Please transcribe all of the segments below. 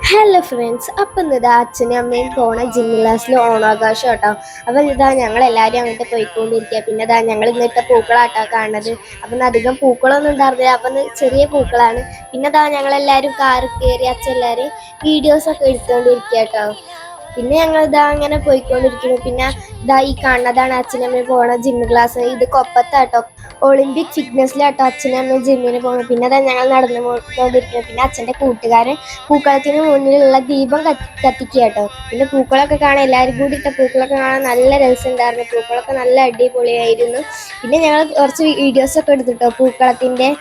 Hello friends, അപ്പം ഇതാ അച്ഛനും അമ്മയും പോണ ജിം ക്ലാസ്സിൽ ഓണാഘോഷം കേട്ടോ. അപ്പം ഇതാ ഞങ്ങളെല്ലാവരും അങ്ങോട്ട് പോയിക്കൊണ്ടിരിക്കുക. പിന്നെ ഇതാ ഞങ്ങൾ ഇന്നിട്ട് പൂക്കളാട്ടോ കാണുന്നത്. അപ്പം അധികം പൂക്കളൊന്നും ഉണ്ടായിരുന്നില്ല, അപ്പം ചെറിയ പൂക്കളാണ്. പിന്നെ ഇതാ ഞങ്ങളെല്ലാവരും കാറിൽ കയറി അച്ഛൻ വീഡിയോസൊക്കെ എടുത്തുകൊണ്ടിരിക്കുക കേട്ടോ. പിന്നെ ഞങ്ങൾ ഇതാ അങ്ങനെ പോയിക്കൊണ്ടിരിക്കുന്നു. പിന്നെ ഇതാ ഈ കാണുന്നതാണ് അച്ഛനമ്മയും പോണ ജിം ക്ലാസ്. ഇത് കൊപ്പത്താട്ടോ, ഒളിമ്പിക് ഫിറ്റ്നസ്സിലാട്ടോ അച്ഛനമ്മയും ജിമ്മിന് പോകുന്നത്. പിന്നെ അതാ ഞങ്ങൾ നടന്നു പോയിക്കൊണ്ടിരിക്കുന്നത്. പിന്നെ അച്ഛൻ്റെ കൂട്ടുകാരൻ പൂക്കളത്തിന് മുന്നിലുള്ള ദീപം കത്തിക്കുക കേട്ടോ. പിന്നെ പൂക്കളൊക്കെ കാണാൻ എല്ലാവരും കൂടി ഇട്ട പൂക്കളൊക്കെ കാണാൻ നല്ല രസമുണ്ടായിരുന്നു. പൂക്കളൊക്കെ നല്ല അടിപൊളിയായിരുന്നു. പിന്നെ ഞങ്ങൾ കുറച്ച് വീഡിയോസൊക്കെ എടുത്തിട്ടോ പൂക്കളത്തിൻ്റെ.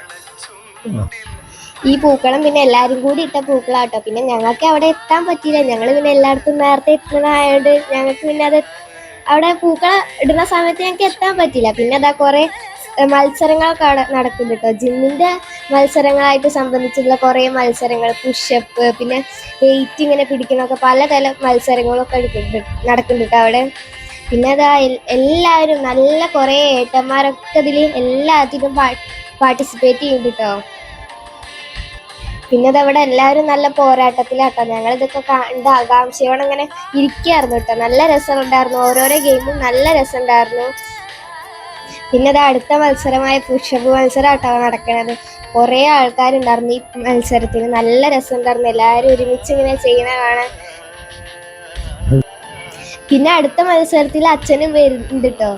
ഈ പൂക്കളം പിന്നെ എല്ലാവരും കൂടി ഇട്ട പൂക്കളാട്ടോ. പിന്നെ ഞങ്ങൾക്ക് അവിടെ എത്താൻ പറ്റിയില്ല. ഞങ്ങൾ പിന്നെ എല്ലായിടത്തും നേരത്തെ എത്തുന്നതായതുകൊണ്ട് ഞങ്ങൾക്ക് പിന്നെ അത് അവിടെ പൂക്കളം ഇടുന്ന സമയത്ത് ഞങ്ങൾക്ക് എത്താൻ പറ്റില്ല. പിന്നെ അതാ കുറേ മത്സരങ്ങളൊക്കെ അവിടെ നടക്കുന്നുണ്ട് കേട്ടോ. ജിമ്മിൻ്റെ മത്സരങ്ങളായിട്ട് സംബന്ധിച്ചുള്ള കുറേ മത്സരങ്ങൾ, പുഷപ്പ്, പിന്നെ വെയിറ്റ് ഇങ്ങനെ പിടിക്കണമൊക്കെ പലതരം മത്സരങ്ങളൊക്കെ നടക്കുന്നുണ്ട് കേട്ടോ അവിടെ. പിന്നെ അതാ എല്ലാവരും നല്ല കുറേ ഏട്ടന്മാരൊക്കെ ഇതിൽ എല്ലാത്തിനും പാർട്ടിസിപ്പേറ്റ് ചെയ്യുന്നുണ്ട് കേട്ടോ. പിന്നെ അതവിടെ എല്ലാവരും നല്ല പോരാട്ടത്തിലാട്ടോ. ഞങ്ങളിതൊക്കെ കണ്ട് ആകാംക്ഷയോടെ ഇങ്ങനെ ഇരിക്കുകയായിരുന്നു കേട്ടോ. നല്ല രസമുണ്ടായിരുന്നു, ഓരോരോ ഗെയിമും നല്ല രസമുണ്ടായിരുന്നു. പിന്നെ അത് അടുത്ത മത്സരമായ പുഷപ്പ് മത്സരം ആട്ടോ നടക്കണത്. കുറേ ആൾക്കാരുണ്ടായിരുന്നു ഈ മത്സരത്തിന്. നല്ല രസമുണ്ടായിരുന്നു, എല്ലാവരും ഒരുമിച്ച് ഇങ്ങനെ ചെയ്യണ കാണാൻ. പിന്നെ അടുത്ത മത്സരത്തിൽ അച്ഛനും വരുന്നുണ്ട് കേട്ടോ.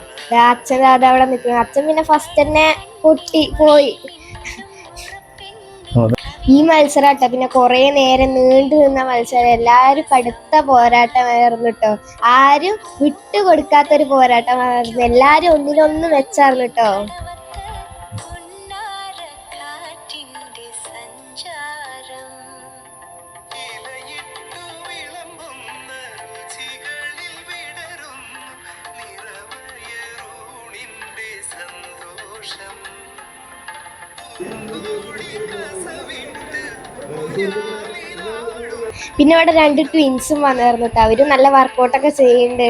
അച്ഛൻ അതവിടെ നിൽക്കുന്നു. അച്ഛൻ പിന്നെ ഫസ്റ്റ് തന്നെ പോയി. ഈ മത്സരാട്ടോ പിന്നെ കുറേ നേരം നീണ്ടു നിന്ന മത്സരം. എല്ലാവരും കടുത്ത പോരാട്ടമായിരുന്നു കേട്ടോ. ആരും വിട്ടുകൊടുക്കാത്തൊരു പോരാട്ടമായിരുന്നു. എല്ലാവരും ഒന്നിനൊന്ന് വെച്ചായിരുന്നു കേട്ടോ. പിന്നെ അവിടെ 2 ട്വിൻസും വന്നിരുന്നു കേട്ടോ. അവര് നല്ല വർക്കൗട്ടൊക്കെ ചെയ്യുന്നുണ്ട്.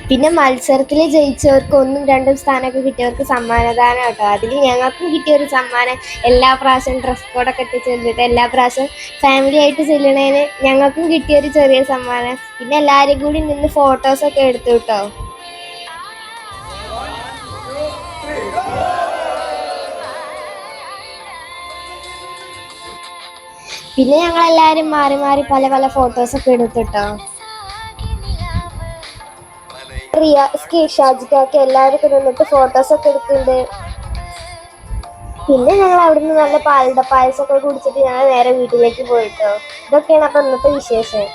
പിന്നെ മത്സരത്തിൽ ജയിച്ചവർക്ക് 1ഉം 2ഉം സ്ഥാനമൊക്കെ കിട്ടിയവർക്ക് സമ്മാനദാനം കേട്ടോ. അതിൽ ഞങ്ങൾക്കും കിട്ടിയൊരു സമ്മാനം, എല്ലാ പ്രാവശ്യം ഡ്രസ് കോഡൊക്കെ ഇട്ട് ചെല്ലിട്ട് എല്ലാ പ്രാവശ്യം ഫാമിലി ആയിട്ട് ചെല്ലണേന് ഞങ്ങൾക്കും കിട്ടിയൊരു ചെറിയ സമ്മാനം. പിന്നെ എല്ലാവരും കൂടി നിന്ന് ഫോട്ടോസൊക്കെ എടുത്തു കേട്ടോ. പിന്നെ ഞങ്ങളെല്ലാവരും മാറി മാറി പല പല ഫോട്ടോസൊക്കെ എടുത്തിട്ടോ. റിയാസ്ക്ക്, ഷാജിക്കൊക്കെ എല്ലാവരും നിന്നിട്ട് ഫോട്ടോസൊക്കെ എടുക്കുന്നുണ്ട്. പിന്നെ ഞങ്ങൾ അവിടുന്ന് നല്ല പാലട പായസമൊക്കെ കുടിച്ചിട്ട് ഞങ്ങൾ നേരെ വീട്ടിലേക്ക് പോയിട്ടോ. ഇതൊക്കെയാണ് അപ്പം ഇന്നത്തെ വിശേഷം.